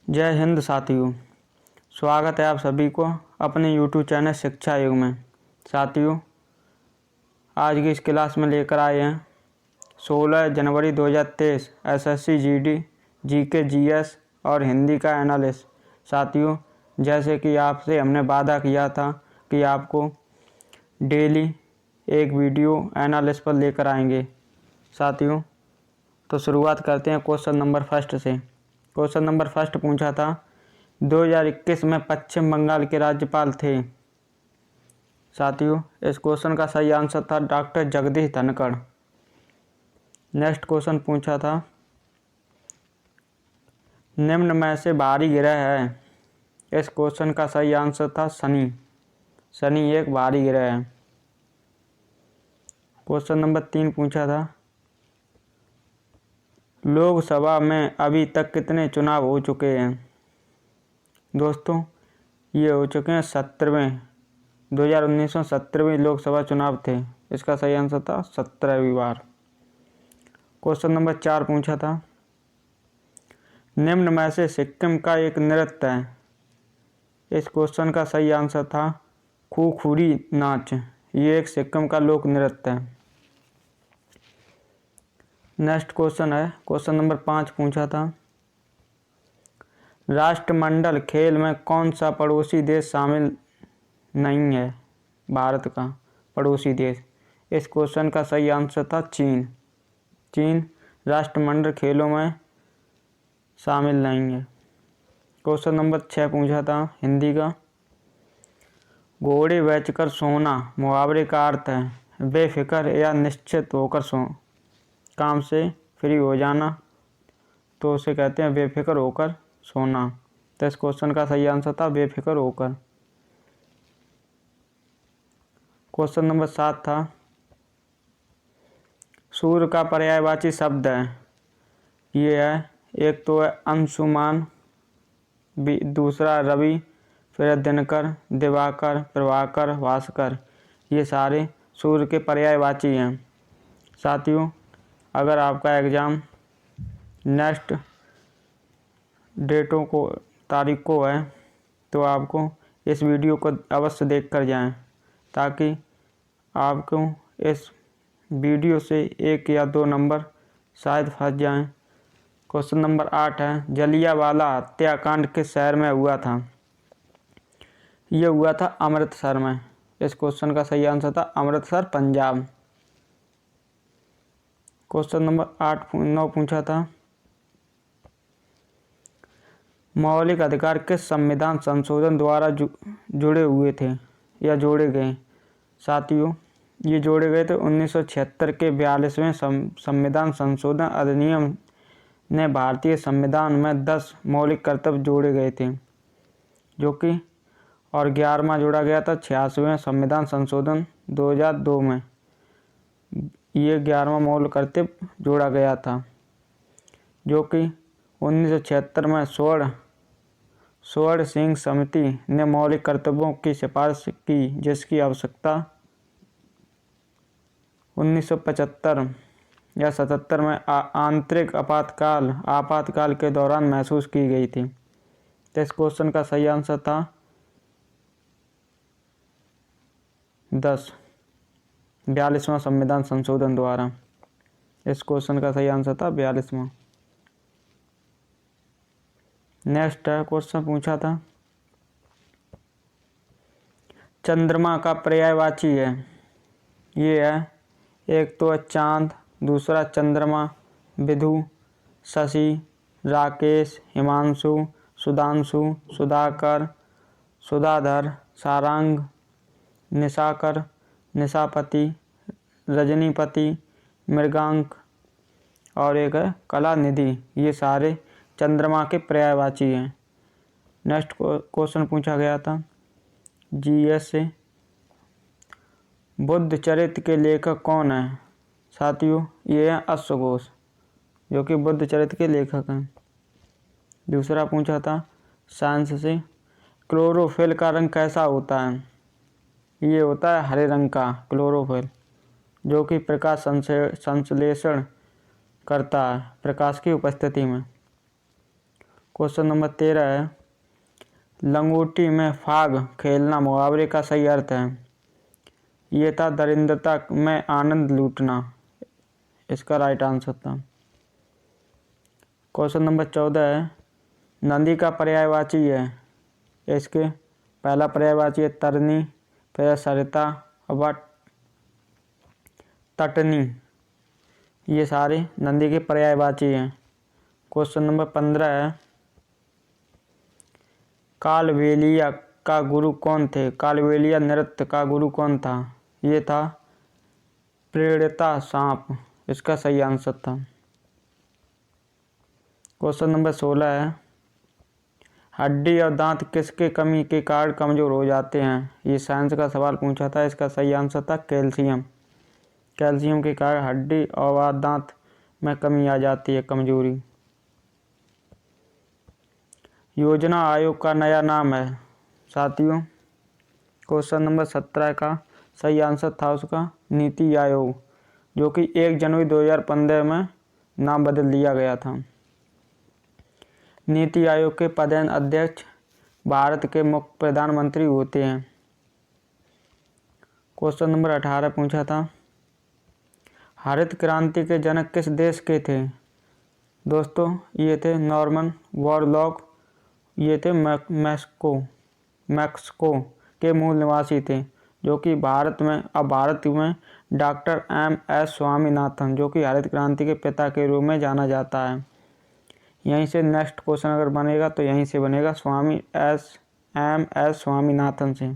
जय हिंद साथियों, स्वागत है आप सभी को अपने YouTube चैनल शिक्षा युग में। साथियों, आज की इस क्लास में लेकर आए हैं 16 जनवरी 2023 SSC GD GK GS और हिंदी का एनालिसिस। साथियों, जैसे कि आपसे हमने वादा किया था कि आपको डेली एक वीडियो एनालिसिस पर लेकर आएंगे। साथियों, तो शुरुआत करते हैं क्वेश्चन नंबर फर्स्ट से। क्वेश्चन नंबर फर्स्ट पूछा था 2021 में पश्चिम बंगाल के राज्यपाल थे। साथियों, इस क्वेश्चन का सही आंसर था doctor Jagdish Dhankhar. Next question पूछा था निम्न में से भारी ग्रह है। इस क्वेश्चन का सही आंसर था शनि। शनि एक भारी ग्रह है। क्वेश्चन नंबर 3 पूछा था लोकसभा में अभी तक कितने चुनाव हो चुके हैं। दोस्तों, ये हो चुके हैं 17वें। 2019 में 17वें लोकसभा चुनाव थे। इसका सही आंसर था 17वीं बार। क्वेश्चन नंबर 4 पूछा था निम्न में से सिक्किम का एक नृत्य है। इस क्वेश्चन का सही आंसर था खुखुरी नाच। ये एक सिक्किम का लोक नृत्य है। नेक्स्ट क्वेश्चन है क्वेश्चन नंबर 5 पूछा था राष्ट्रमंडल खेल में कौन सा पड़ोसी देश शामिल नहीं है। भारत का पड़ोसी देश। इस क्वेश्चन का सही आंसर था चीन। चीन राष्ट्रमंडल खेलों में शामिल नहीं है। क्वेश्चन नंबर 6 पूछा था हिंदी का घोड़े बेचकर सोना मुहावरे का अर्थ है बेफिक्र या निश्चित होकर काम से फ्री हो जाना, तो उसे कहते हैं बेफिक्र होकर सोना। तो इस क्वेश्चन का सही आंसर था बेफिक्र होकर। क्वेश्चन नंबर 7 था सूर्य का पर्यायवाची शब्द है। ये है एक तो है अंशुमान, दूसरा रवि, फिर दिनकर, दिवाकर, प्रभाकर, भास्कर। ये सारे सूर्य के पर्यायवाची हैं। साथियों, अगर आपका एग्ज़ाम नेक्स्ट डेटों को तारीख को है तो आपको इस वीडियो को अवश्य देख कर जाएं, ताकि आपको इस वीडियो से 1 या 2 नंबर शायद फंस जाएं। क्वेश्चन नंबर 8 है जलियांवाला हत्याकांड किस शहर में हुआ था। यह हुआ था अमृतसर में। इस क्वेश्चन का सही आंसर था अमृतसर, पंजाब। क्वेश्चन नंबर 9 पूछा था मौलिक अधिकार किस संविधान संशोधन द्वारा जुड़े हुए थे या जोड़े गए। साथियों, ये जोड़े गए थे 1976 के 42वें संविधान संशोधन अधिनियम ने भारतीय संविधान में 10 मौलिक कर्तव्य जोड़े गए थे, जो कि और 11वां जोड़ा गया था 86वें संविधान संशोधन 2002 में। ये 11वां मौलिक कर्तव्य जोड़ा गया था, जो कि 1976 में स्वर्ण सिंह समिति ने मौलिक कर्तव्यों की सिफारिश की, जिसकी आवश्यकता 1975 या 77 में आंतरिक आपातकाल के दौरान महसूस की गई थी। तो इस क्वेश्चन का सही आंसर था 10, 42वां संविधान संशोधन द्वारा। इस क्वेश्चन का सही आंसर था 42वां। नेक्स्ट क्वेश्चन पूछा था चंद्रमा का पर्यायवाची है। ये है एक तो है चांद, दूसरा चंद्रमा, विधु, शशि, राकेश, हिमांशु, सुधांशु, सुधाकर, सुधाधर, सारंग, निशाकर, निशापति, रजनीपति, मृगांक और एक है कलानिधि। ये सारे चंद्रमा के पर्यायवाची हैं। नेक्स्ट क्वेश्चन पूछा गया था जीएस से बुद्ध चरित्र के लेखक कौन है। साथियों, ये हैं अश्वघोष, जो कि बुद्ध चरित्र के लेखक हैं। दूसरा पूछा था साइंस से क्लोरोफिल का रंग कैसा होता है। ये होता है हरे रंग का क्लोरोफिल, जो कि प्रकाश संश्लेषण करता है प्रकाश की उपस्थिति में। क्वेश्चन नंबर 13 है, लंगोटी में फाग खेलना मुहावरे का सही अर्थ है। ये था दरिद्रता में आनंद लूटना। इसका राइट आंसर था। क्वेश्चन नंबर 14 है, नदी का पर्यायवाची है। इसके पहला पर्यायवाची है तरनी, फिर सरिता, अब तटनी। ये सारे नदी के पर्यायवाची हैं। क्वेश्चन नंबर 15 है, कालबेलिया का गुरु कौन थे? कालबेलिया नृत्य का गुरु कौन था? ये था प्रेरिता सांप। इसका सही आंसर था। क्वेश्चन नंबर 16 है, हड्डी और दांत किसके कमी के कारण कमजोर हो जाते हैं? ये साइंस का सवाल पूछा था। इसका सही आंसर था कैल्शियम। कैल्शियम के कारण हड्डी और दांत में कमी आ जाती है, कमजोरी। योजना आयोग का नया नाम है साथियों। क्वेश्चन नंबर 17 का सही आंसर था उसका नीति आयोग, जो कि 1 जनवरी 2015 में नाम बदल दिया गया था। नीति आयोग के पदेन अध्यक्ष भारत के मुख्य प्रधानमंत्री होते हैं। क्वेश्चन नंबर 18 पूछा था, हरित क्रांति के जनक किस देश के थे? दोस्तों ये थे नॉर्मन बोरलॉग। ये थे मैक्सिको के मूल निवासी थे, जो कि भारत में डॉक्टर M.S. स्वामीनाथन, जो कि हरित क्रांति के पिता के रूप में जाना जाता है। यहीं से नेक्स्ट क्वेश्चन अगर बनेगा तो यहीं से बनेगा M.S. स्वामीनाथन से।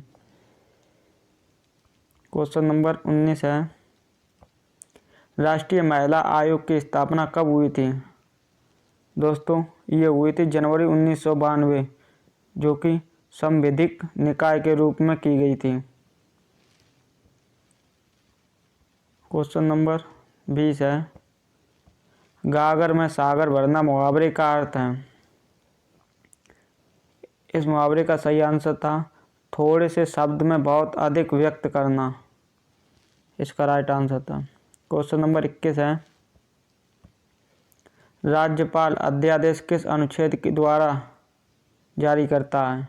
क्वेश्चन नंबर 19 है, राष्ट्रीय महिला आयोग की स्थापना कब हुई थी? दोस्तों ये हुई थी जनवरी 1992, जो कि संवैधानिक निकाय के रूप में की गई थी। क्वेश्चन नंबर 20 है, गागर में सागर भरना मुहावरे का अर्थ है। इस मुहावरे का सही आंसर था थोड़े से शब्द में बहुत अधिक व्यक्त करना। इसका राइट आंसर था। क्वेश्चन नंबर 21 है, राज्यपाल अध्यादेश किस अनुच्छेद के द्वारा जारी करता है?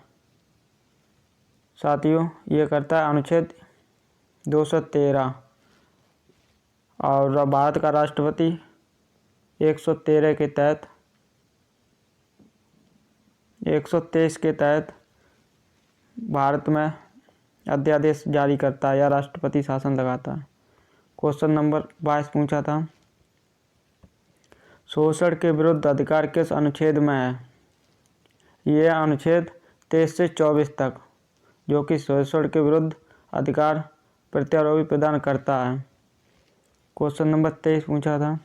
साथियों ये करता है अनुच्छेद 213, और भारत का राष्ट्रपति 113 के तहत 123 के तहत भारत में अध्यादेश जारी करता है या राष्ट्रपति शासन लगाता है। क्वेश्चन नंबर 22 पूछा था, शोषण के विरुद्ध अधिकार किस अनुच्छेद में है? यह अनुच्छेद 23 से 24 तक, जो कि शोषण के विरुद्ध अधिकार प्रत्यारोपी प्रदान करता है। क्वेश्चन नंबर 23 पूछा था,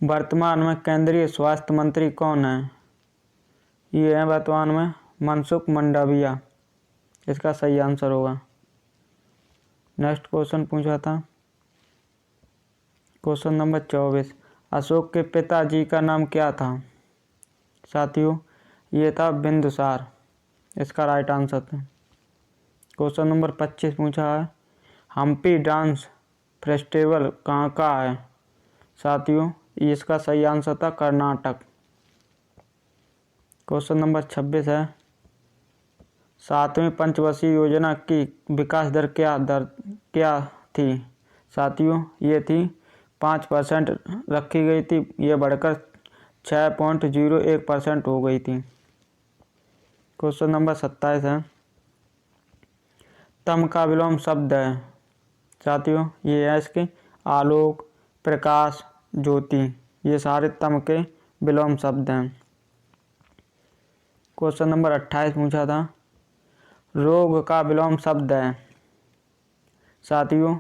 वर्तमान में केंद्रीय स्वास्थ्य मंत्री कौन है? ये है वर्तमान में मनसुख मंडाविया। इसका सही आंसर होगा। नेक्स्ट क्वेश्चन पूछा था क्वेश्चन नंबर 24, अशोक के पिताजी का नाम क्या था? साथियों ये था बिंदुसार। इसका राइट आंसर था। क्वेश्चन नंबर 25 पूछा है, हम्पी डांस फेस्टिवल कहाँ का है? साथियों इसका सही आंसर था कर्नाटक। क्वेश्चन नंबर 26 है, 7वीं पंचवर्षीय योजना की विकास दर क्या थी? साथियों ये थी 5% रखी गई थी, ये बढ़कर 6.01% हो गई थी। क्वेश्चन नंबर 27 है, तम का विलोम शब्द है। साथियों ये है इसके आलोक, प्रकाश, ज्योति, ये सारे तम के विलोम शब्द हैं। क्वेश्चन नंबर 28 पूछा था, रोग का विलोम शब्द है। साथियों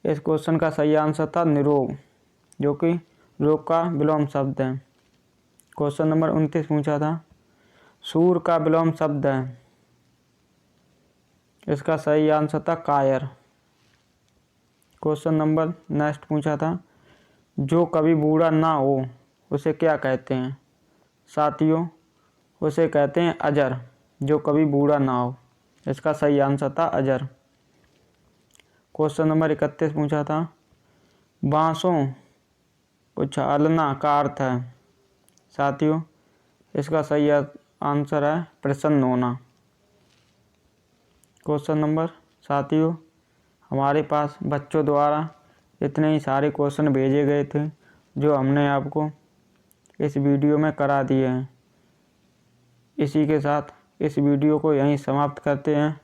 इस क्वेश्चन का सही आंसर था निरोग, जो कि रोग का विलोम शब्द है। क्वेश्चन नंबर 29 पूछा था, सूर का विलोम शब्द है। इसका सही आंसर था कायर। क्वेश्चन नंबर नेक्स्ट पूछा था, जो कभी बूढ़ा ना हो उसे क्या कहते हैं? साथियों उसे कहते हैं अजर, जो कभी बूढ़ा ना हो। इसका सही आंसर था अजर। क्वेश्चन नंबर 31 पूछा था, बांसों उछालना का अर्थ है। साथियों इसका सही आंसर है प्रसन्न होना। क्वेश्चन नंबर साथियों हमारे पास बच्चों द्वारा इतने ही सारे क्वेश्चन भेजे गए थे जो हमने आपको इस वीडियो में करा दिए हैं। इसी के साथ इस वीडियो को यहीं समाप्त करते हैं।